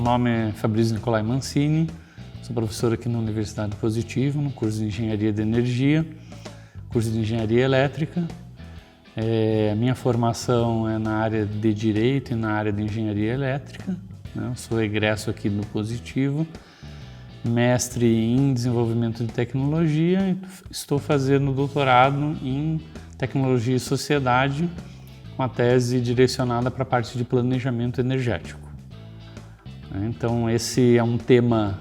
nome é Fabrício Nicolai Mancini, sou professor aqui na Universidade Positivo, no curso de Engenharia de Energia, curso de Engenharia Elétrica. A minha formação é na área de Direito e na área de Engenharia Elétrica. Eu sou egresso aqui do Positivo, mestre em Desenvolvimento de Tecnologia e estou fazendo doutorado em Tecnologia e Sociedade, com a tese direcionada para a parte de planejamento energético. Então esse é um tema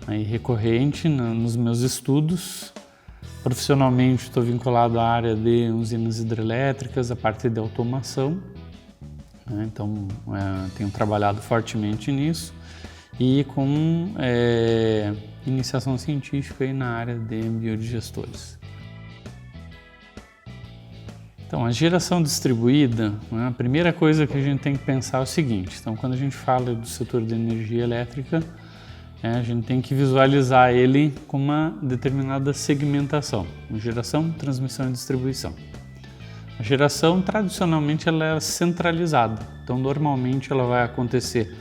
aí recorrente nos meus estudos. Profissionalmente estou vinculado à área de usinas hidrelétricas, a parte de automação. Então tenho trabalhado fortemente nisso e com iniciação científica aí na área de biodigestores. Então, a geração distribuída, a primeira coisa que a gente tem que pensar é o seguinte. Então, quando a gente fala do setor de energia elétrica, a gente tem que visualizar ele com uma determinada segmentação. Geração, transmissão e distribuição. A geração, tradicionalmente, ela é centralizada. Então, normalmente, ela vai acontecer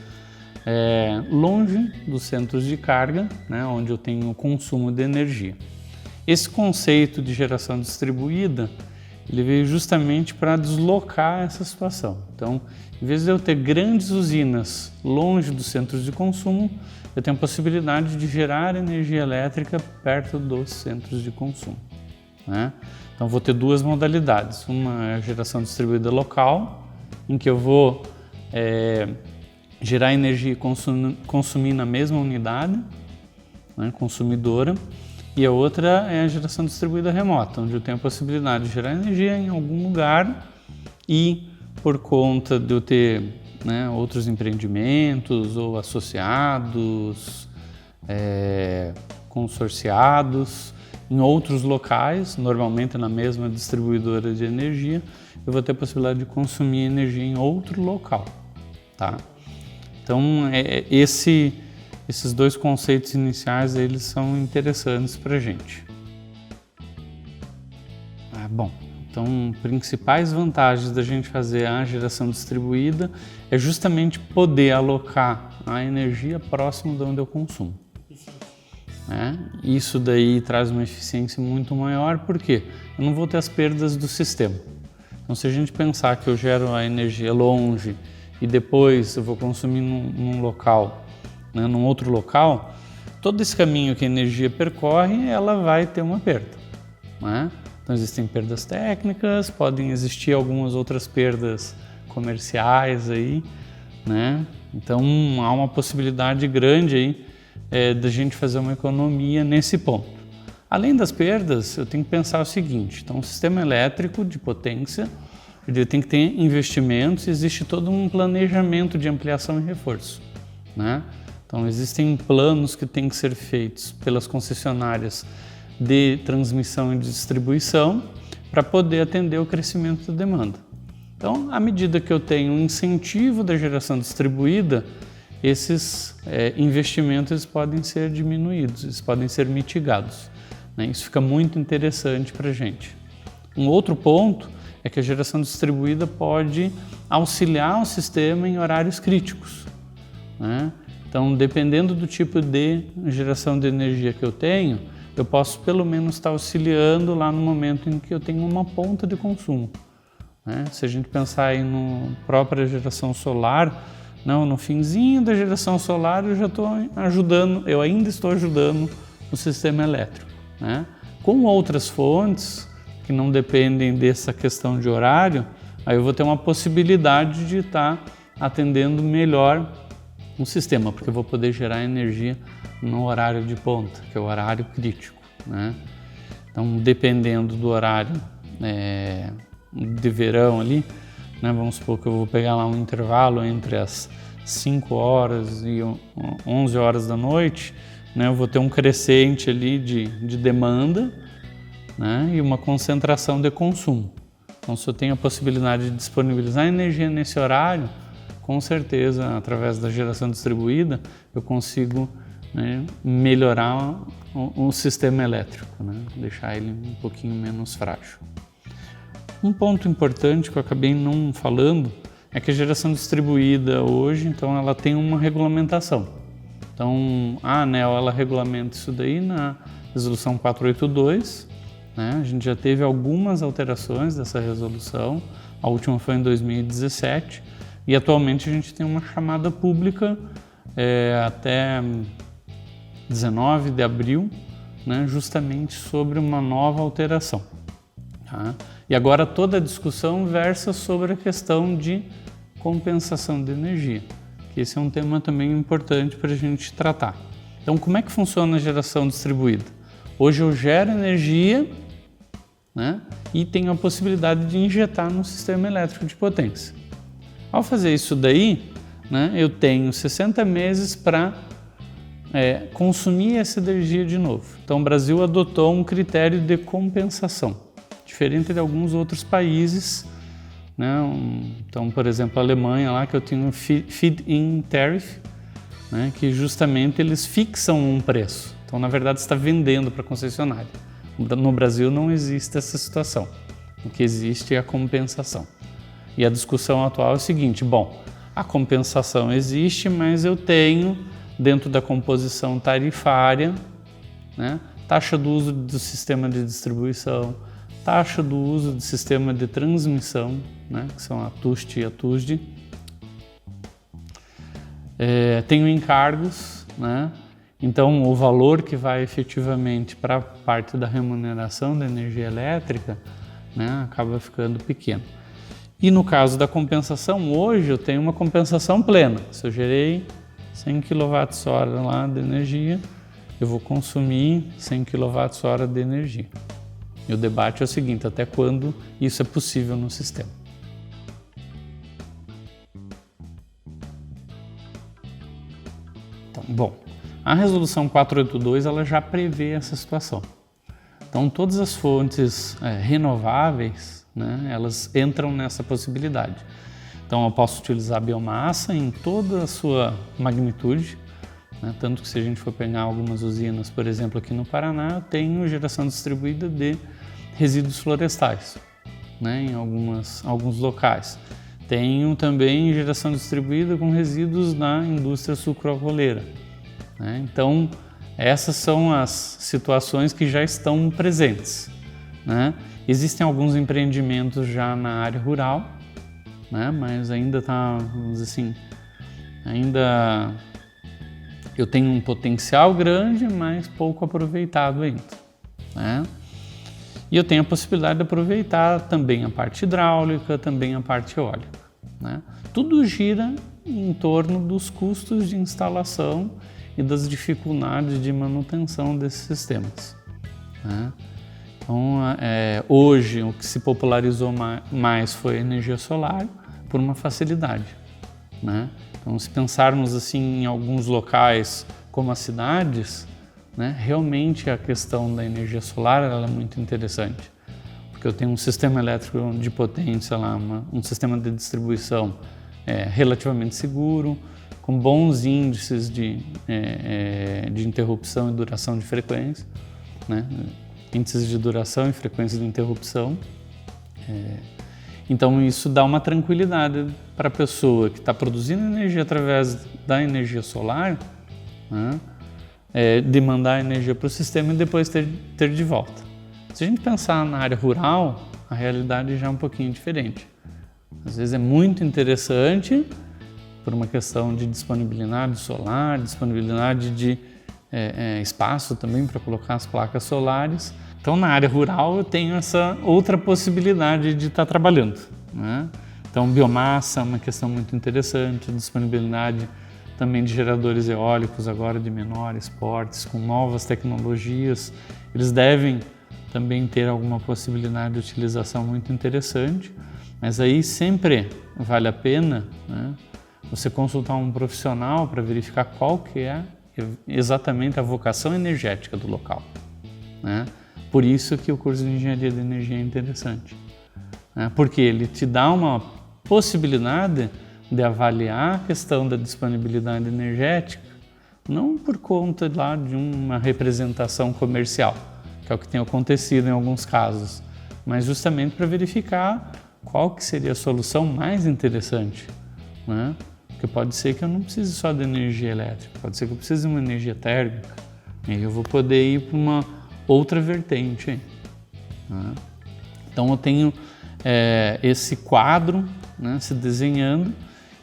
longe dos centros de carga, onde eu tenho o consumo de energia. Esse conceito de geração distribuída, ele veio justamente para deslocar essa situação. Então, em vez de eu ter grandes usinas longe dos centros de consumo, eu tenho a possibilidade de gerar energia elétrica perto dos centros de consumo. Então, vou ter duas modalidades. Uma é a geração distribuída local, em que eu vou gerar energia e consumir na mesma unidade consumidora. E a outra é a geração distribuída remota, onde eu tenho a possibilidade de gerar energia em algum lugar e, por conta de eu ter outros empreendimentos ou associados, consorciados, em outros locais, normalmente na mesma distribuidora de energia, eu vou ter a possibilidade de consumir energia em outro local. Tá? Então, esses dois conceitos iniciais, eles são interessantes para a gente. Bom, então, principais vantagens da gente fazer a geração distribuída é justamente poder alocar a energia próximo de onde eu consumo. Isso daí traz uma eficiência muito maior, porque eu não vou ter as perdas do sistema. Então, se a gente pensar que eu gero a energia longe e depois eu vou consumir num local, num outro local, todo esse caminho que a energia percorre, ela vai ter uma perda. Então existem perdas técnicas, podem existir algumas outras perdas comerciais aí, Então há uma possibilidade grande aí da gente fazer uma economia nesse ponto. Além das perdas, eu tenho que pensar o seguinte: então o sistema elétrico de potência, ele tem que ter investimentos, existe todo um planejamento de ampliação e reforço, Então, existem planos que têm que ser feitos pelas concessionárias de transmissão e distribuição para poder atender o crescimento da demanda. Então, à medida que eu tenho um incentivo da geração distribuída, esses investimentos podem ser diminuídos, eles podem ser mitigados. Isso fica muito interessante para a gente. Um outro ponto é que a geração distribuída pode auxiliar o sistema em horários críticos. Então, dependendo do tipo de geração de energia que eu tenho, eu posso pelo menos estar auxiliando lá no momento em que eu tenho uma ponta de consumo. Se a gente pensar aí na própria geração solar, no finzinho da geração solar eu já estou ajudando, eu ainda estou ajudando o sistema elétrico. Com outras fontes que não dependem dessa questão de horário, aí eu vou ter uma possibilidade de estar atendendo melhor um sistema, porque eu vou poder gerar energia no horário de ponta, que é o horário crítico. Então, dependendo do horário de verão ali, vamos supor que eu vou pegar lá um intervalo entre as 5 horas e 11 horas da noite, eu vou ter um crescente ali de demanda e uma concentração de consumo. Então, se eu tenho a possibilidade de disponibilizar energia nesse horário, com certeza, através da geração distribuída, eu consigo melhorar o sistema elétrico, deixar ele um pouquinho menos frágil. Um ponto importante que eu acabei não falando é que a geração distribuída hoje, então, ela tem uma regulamentação. Então, a ANEEL, ela regulamenta isso daí na resolução 482, né? A gente já teve algumas alterações dessa resolução, a última foi em 2017, e atualmente a gente tem uma chamada pública até 19 de abril, né? Justamente sobre uma nova alteração. Tá? E agora toda a discussão versa sobre a questão de compensação de energia, que esse é um tema também importante para a gente tratar. Então, como é que funciona a geração distribuída? Hoje eu gero energia, né, e tenho a possibilidade de injetar no sistema elétrico de potência. Ao fazer isso daí, né, eu tenho 60 meses para consumir essa energia de novo. Então, o Brasil adotou um critério de compensação, diferente de alguns outros países, né? Então, por exemplo, a Alemanha, lá que eu tenho feed-in tariff, né? Que justamente eles fixam um preço. Então, na verdade, está vendendo para a concessionária. No Brasil não existe essa situação. O que existe é a compensação. E a discussão atual é o seguinte: bom, a compensação existe, mas eu tenho, dentro da composição tarifária, né, taxa do uso do sistema de distribuição, taxa do uso do sistema de transmissão, né, que são a TUST e a TUSD. Tenho encargos, né, então o valor que vai efetivamente para a parte da remuneração da energia elétrica, né, acaba ficando pequeno. E no caso da compensação, hoje eu tenho uma compensação plena. Se eu gerei 100 kWh lá de energia, eu vou consumir 100 kWh de energia. E o debate é o seguinte: até quando isso é possível no sistema? Então, bom, a resolução 482 ela já prevê essa situação. Então, todas as fontes renováveis, né, elas entram nessa possibilidade. Então, eu posso utilizar a biomassa em toda a sua magnitude, né, tanto que se a gente for pegar algumas usinas, por exemplo, aqui no Paraná, eu tenho geração distribuída de resíduos florestais, né, em alguns locais. Tenho também geração distribuída com resíduos da indústria sucroalcooleira, né? Então, essas são as situações que já estão presentes, né? Existem alguns empreendimentos já na área rural, né? Mas ainda está, vamos dizer assim, ainda eu tenho um potencial grande, mas pouco aproveitado ainda, né? E eu tenho a possibilidade de aproveitar também a parte hidráulica, também a parte eólica, né? Tudo gira em torno dos custos de instalação e das dificuldades de manutenção desses sistemas, né? Então, hoje o que se popularizou mais foi a energia solar por uma facilidade, né? Então, se pensarmos assim em alguns locais como as cidades, né, realmente a questão da energia solar ela é muito interessante, porque eu tenho um sistema elétrico de potência lá, um sistema de distribuição relativamente seguro, com bons índices de interrupção e duração de frequência, né? Índices de duração e frequência de interrupção. Então isso dá uma tranquilidade para a pessoa que está produzindo energia através da energia solar, né? De mandar energia para o sistema e depois ter de volta. Se a gente pensar na área rural, a realidade já é um pouquinho diferente. Às vezes é muito interessante por uma questão de disponibilidade solar, disponibilidade de espaço também para colocar as placas solares. Então, na área rural, eu tenho essa outra possibilidade de estar trabalhando, né? Então, biomassa é uma questão muito interessante, disponibilidade também de geradores eólicos agora de menores portes, com novas tecnologias. Eles devem também ter alguma possibilidade de utilização muito interessante, mas aí sempre vale a pena, né, você consultar um profissional para verificar qual que é exatamente a vocação energética do local, né? Por isso que o curso de Engenharia de Energia é interessante, né? Porque ele te dá uma possibilidade de avaliar a questão da disponibilidade energética, não por conta lá de uma representação comercial, que é o que tem acontecido em alguns casos, mas justamente para verificar qual que seria a solução mais interessante, né? Porque pode ser que eu não precise só de energia elétrica, pode ser que eu precise de uma energia térmica, e aí eu vou poder ir para uma outra vertente, né? Então eu tenho esse quadro, né, se desenhando,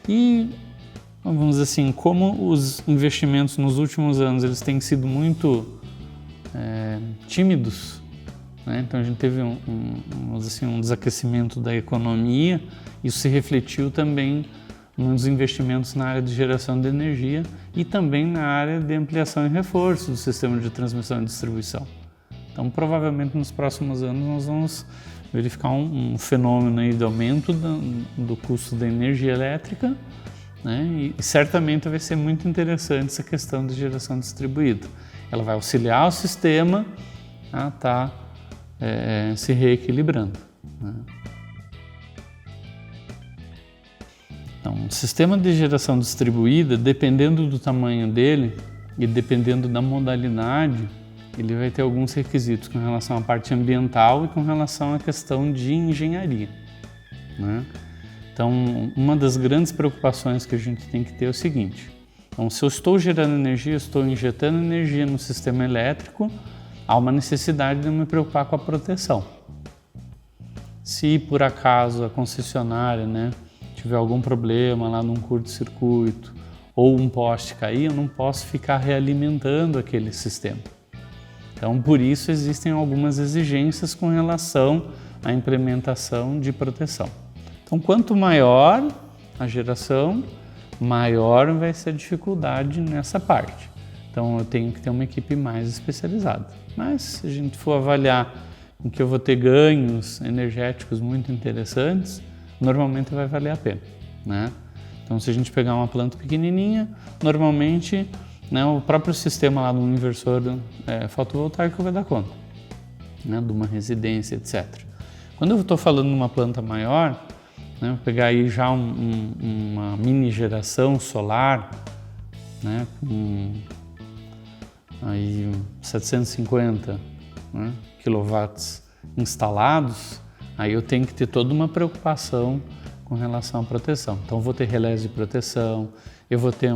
e vamos dizer assim, como os investimentos nos últimos anos eles têm sido muito tímidos, né? Então a gente teve um desaquecimento da economia, isso se refletiu também nos investimentos na área de geração de energia e também na área de ampliação e reforço do sistema de transmissão e distribuição. Então provavelmente nos próximos anos nós vamos verificar um fenômeno aí de aumento do custo da energia elétrica, né? E certamente vai ser muito interessante essa questão de geração distribuída. Ela vai auxiliar o sistema a estar se reequilibrando, né? Então, o sistema de geração distribuída, dependendo do tamanho dele e dependendo da modalidade, ele vai ter alguns requisitos com relação à parte ambiental e com relação à questão de engenharia, né? Então, uma das grandes preocupações que a gente tem que ter é o seguinte: então, se eu estou gerando energia, estou injetando energia no sistema elétrico, há uma necessidade de eu me preocupar com a proteção. Se por acaso a concessionária, né, tiver algum problema lá num curto-circuito ou um poste cair, eu não posso ficar realimentando aquele sistema. Então, por isso existem algumas exigências com relação à implementação de proteção. Então, quanto maior a geração, maior vai ser a dificuldade nessa parte. Então, eu tenho que ter uma equipe mais especializada. Mas, se a gente for avaliar em que eu vou ter ganhos energéticos muito interessantes, normalmente vai valer a pena, né? Então, se a gente pegar uma planta pequenininha, normalmente, né, o próprio sistema lá do inversor fotovoltaico vai dar conta, né, de uma residência, etc. Quando eu estou falando de uma planta maior, né, vou pegar aí já uma mini geração solar, né, com aí 750, né, quilowatts instalados, aí eu tenho que ter toda uma preocupação com relação à proteção. Então, vou ter relés de proteção, eu vou ter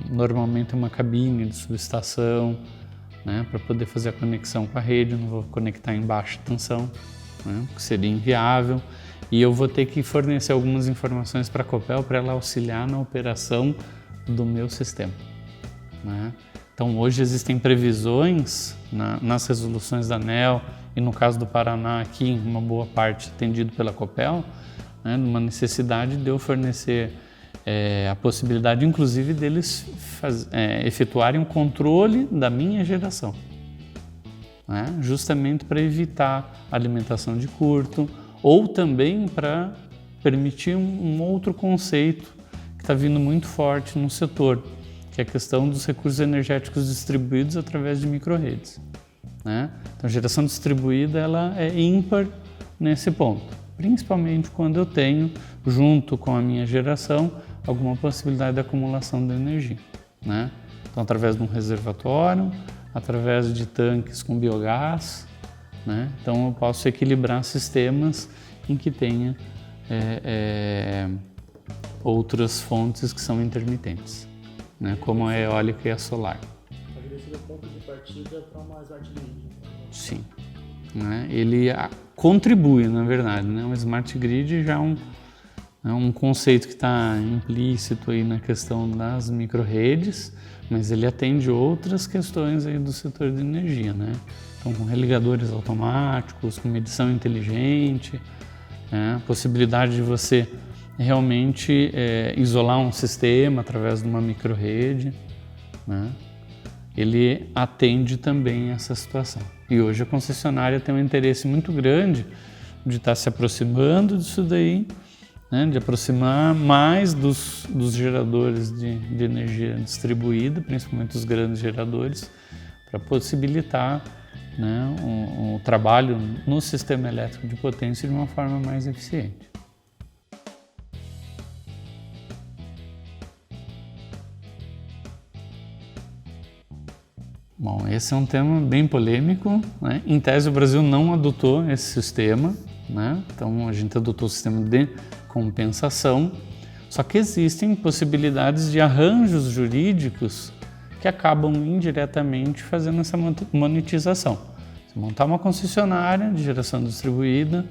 normalmente uma cabine de subestação, né, para poder fazer a conexão com a rede, não vou conectar em baixa tensão, né, que seria inviável, e eu vou ter que fornecer algumas informações para a Copel para ela auxiliar na operação do meu sistema, né? Então, hoje existem previsões nas resoluções da ANEEL e no caso do Paraná aqui, uma boa parte atendido pela Copel, né, uma necessidade de eu fornecer a possibilidade, inclusive, deles efetuarem um controle da minha geração, né, justamente para evitar alimentação de curto ou também para permitir um outro conceito que está vindo muito forte no setor, que é a questão dos recursos energéticos distribuídos através de microrredes, né? Então, a geração distribuída ela é ímpar nesse ponto, principalmente quando eu tenho, junto com a minha geração, alguma possibilidade de acumulação de energia, né? Então, através de um reservatório, através de tanques com biogás, né? Então, eu posso equilibrar sistemas em que tenha outras fontes que são intermitentes, né, como a eólica e a solar. Poderia ser o ponto de partida para uma smart grid. Sim, né, ele contribui, na verdade, né, o smart grid já é um conceito que está implícito aí na questão das microrredes, mas ele atende outras questões aí do setor de energia, né? Então, com religadores automáticos, com medição inteligente, né, possibilidade de você realmente isolar um sistema através de uma microrrede, né? Ele atende também essa situação. E hoje a concessionária tem um interesse muito grande de estar se aproximando disso daí, né? De aproximar mais dos geradores de energia distribuída, principalmente os grandes geradores, para possibilitar, né, o trabalho no sistema elétrico de potência de uma forma mais eficiente. Bom, esse é um tema bem polêmico, né? Em tese, o Brasil não adotou esse sistema, né? Então a gente adotou o sistema de compensação, só que existem possibilidades de arranjos jurídicos que acabam indiretamente fazendo essa monetização. Se montar uma concessionária de geração distribuída,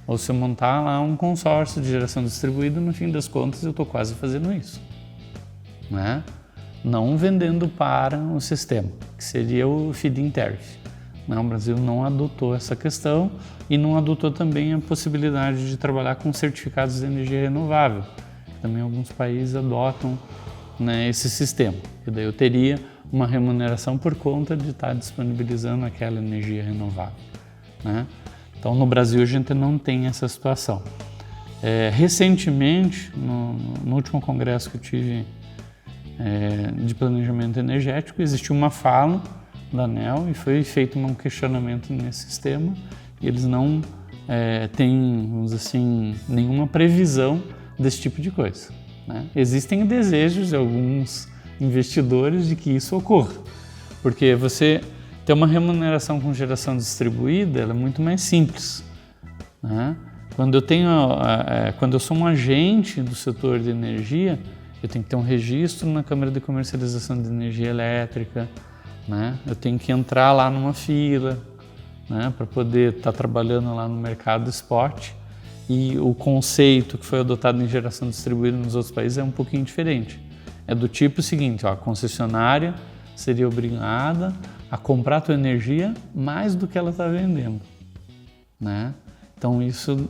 ou se eu montar lá um consórcio de geração distribuída, no fim das contas eu estou quase fazendo isso, né? Não vendendo para o sistema, que seria o feed-in tariff. O Brasil não adotou essa questão e não adotou também a possibilidade de trabalhar com certificados de energia renovável. Também alguns países adotam, né, esse sistema. E daí eu teria uma remuneração por conta de estar disponibilizando aquela energia renovável, né? Então, no Brasil, a gente não tem essa situação. Recentemente, no último congresso que eu tive de planejamento energético, existiu uma fala da ANEEL e foi feito um questionamento nesse sistema. E eles não têm, vamos dizer assim, nenhuma previsão desse tipo de coisa, né? Existem desejos de alguns investidores de que isso ocorra, porque você ter uma remuneração com geração distribuída, ela é muito mais simples, né? Quando eu sou um agente do setor de energia, eu tenho que ter um registro na Câmara de Comercialização de Energia Elétrica, né? Eu tenho que entrar lá numa fila, né, para poder estar trabalhando lá no mercado spot. E o conceito que foi adotado em geração distribuída nos outros países é um pouquinho diferente. É do tipo seguinte, ó, a concessionária seria obrigada a comprar a tua energia mais do que ela está vendendo, né? Então isso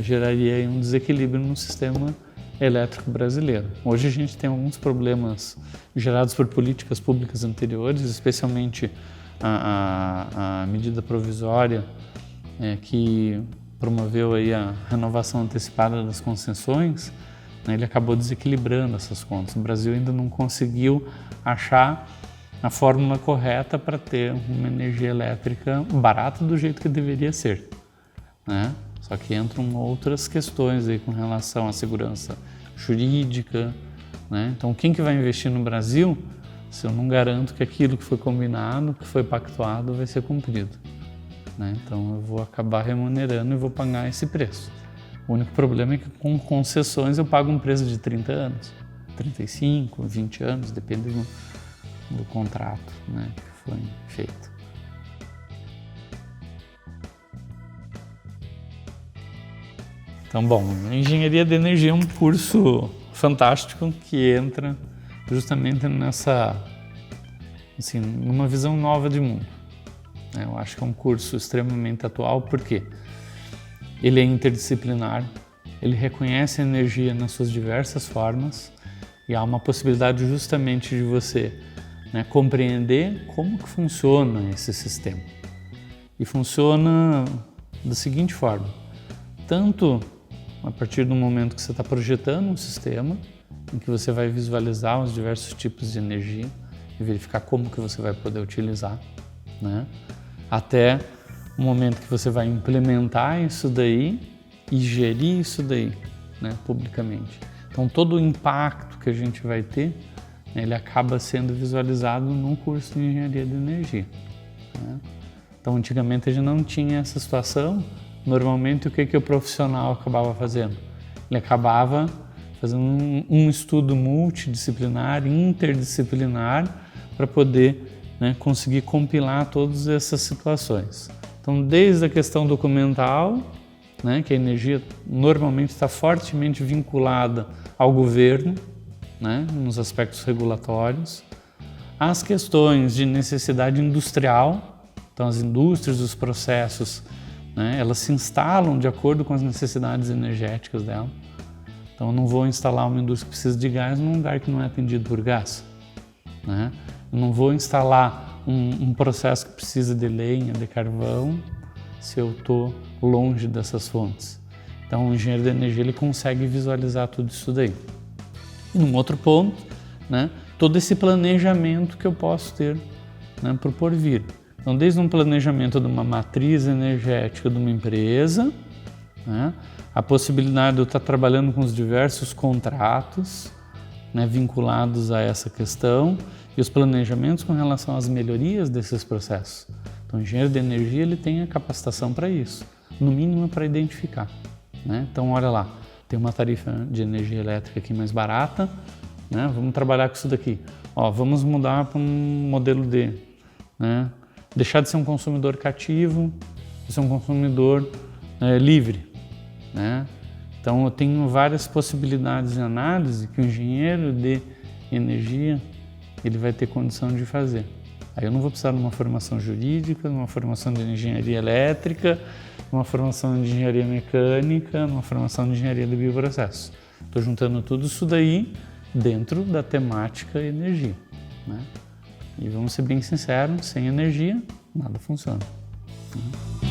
geraria aí um desequilíbrio no sistema elétrico brasileiro. Hoje a gente tem alguns problemas gerados por políticas públicas anteriores, especialmente a medida provisória que promoveu aí a renovação antecipada das concessões, né? Ele acabou desequilibrando essas contas. O Brasil ainda não conseguiu achar a fórmula correta para ter uma energia elétrica barata do jeito que deveria ser, né? Só que entram outras questões aí com relação à segurança jurídica, né? Então, quem que vai investir no Brasil se eu não garanto que aquilo que foi combinado, que foi pactuado, vai ser cumprido, né? Então, eu vou acabar remunerando e vou pagar esse preço. O único problema é que com concessões eu pago um preço de 30 anos, 35, 20 anos, depende do contrato, né, que foi feito. Então, bom, Engenharia de Energia é um curso fantástico que entra justamente nessa, assim, numa visão nova de mundo. Eu acho que é um curso extremamente atual porque ele é interdisciplinar, ele reconhece a energia nas suas diversas formas e há uma possibilidade justamente de você, né, compreender como que funciona esse sistema. E funciona da seguinte forma, tanto a partir do momento que você está projetando um sistema, em que você vai visualizar os diversos tipos de energia e verificar como que você vai poder utilizar, né, até o momento que você vai implementar isso daí e gerir isso daí, né, publicamente. Então, todo o impacto que a gente vai ter, né, ele acaba sendo visualizado num curso de Engenharia de Energia, né? Então, antigamente a gente não tinha essa situação. Normalmente, o que o profissional acabava fazendo? Ele acabava fazendo um estudo multidisciplinar, interdisciplinar, para poder, né, conseguir compilar todas essas situações. Então, desde a questão documental, né, que a energia normalmente está fortemente vinculada ao governo, né, nos aspectos regulatórios, as questões de necessidade industrial, então as indústrias, os processos, né, elas se instalam de acordo com as necessidades energéticas dela. Então, eu não vou instalar uma indústria que precisa de gás num lugar que não é atendido por gás, né? Eu não vou instalar um processo que precisa de lenha, de carvão, se eu estou longe dessas fontes. Então, o engenheiro de energia ele consegue visualizar tudo isso daí. E num outro ponto, né, todo esse planejamento que eu posso ter, né, para o porvir. Então, desde um planejamento de uma matriz energética de uma empresa, né, a possibilidade de eu estar trabalhando com os diversos contratos, né, vinculados a essa questão e os planejamentos com relação às melhorias desses processos. Então, o engenheiro de energia ele tem a capacitação para isso. no mínimo para identificar, né? Então, olha lá, tem uma tarifa de energia elétrica aqui mais barata, né? Vamos trabalhar com isso daqui. Ó, vamos mudar para um modelo D, né? Deixar de ser um consumidor cativo, de ser um consumidor livre, né? Então, eu tenho várias possibilidades de análise que o engenheiro de energia ele vai ter condição de fazer. Aí eu não vou precisar de uma formação jurídica, de uma formação de engenharia elétrica, de uma formação de engenharia mecânica, de uma formação de engenharia de bioprocessos. Estou juntando tudo isso daí dentro da temática energia, né? E vamos ser bem sinceros, sem energia, nada funciona, né?